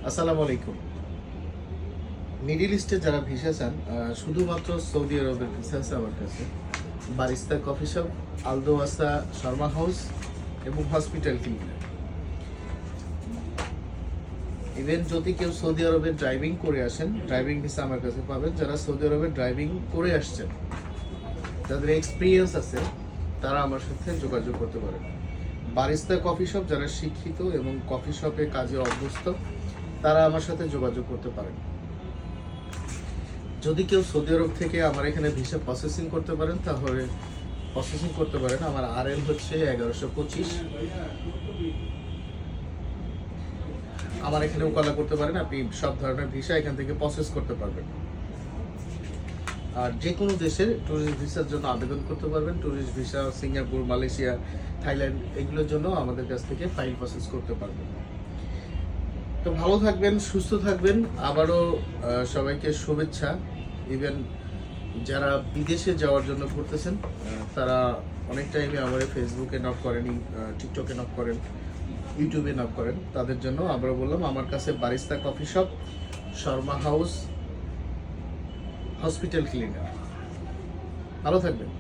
আসসালামু আলাইকুম। মিডিল ইস্টে যারা ভিসা চান, শুধুমাত্র সৌদি আরবের ভিসা আছে আমার কাছে। বারিস্তা কফি শপ, আলদোয়াসা শর্মা হাউস এবং হসপিটাল ক্লিনিক। ইভেন যদি কেউ সৌদি আরবে ড্রাইভিং করে আসেন, ড্রাইভিং ভিসা আমার কাছে পাবেন। যারা সৌদি আরবে ড্রাইভিং করে আসছেন, যাদের এক্সপিরিয়েন্স আছে, তারা আমার সাথে যোগাযোগ করতে পারেন। বারিস্তা কফি শপ, যারা শিক্ষিত এবং কফি শপে কাজে অভ্যস্ত, তারা আমার সাথে যোগাযোগ করতে পারেন। যদি কেউ সৌদি আরব থেকে আমার এখানে ভিসা প্রসেসিং করতে পারেন, তাহলে প্রসেসিং করতে পারেন। আমার RL হচ্ছে 1125। আমার এখানে উকালা করতে পারেন। আপনি সব ধরনের ভিসা এখান থেকে প্রসেস করতে পারবেন। আর যে কোনো দেশের ট্যুরিস্ট ভিসার জন্য আবেদন করতে পারবেন। Tourist visa Singapore, Malaysia, Thailand, এগুলোর জন্য আমাদের কাছ থেকে ফাইল প্রসেস করতে পারবেন। তো ভালো থাকবেন, সুস্থ থাকবেন। আবারও সবাইকে শুভেচ্ছা। ইভেন যারা বিদেশে যাওয়ার জন্য করতেছেন, তারা অনেক টাইমে আমার ফেসবুকে নক করেন, টিকটকে নক করেন, ইউটিউবে নক করেন। তাদের জন্য আবারও বললাম, আমার কাছে Barista coffee shop, Sharma house, hospital clinic. ভালো থাকবেন।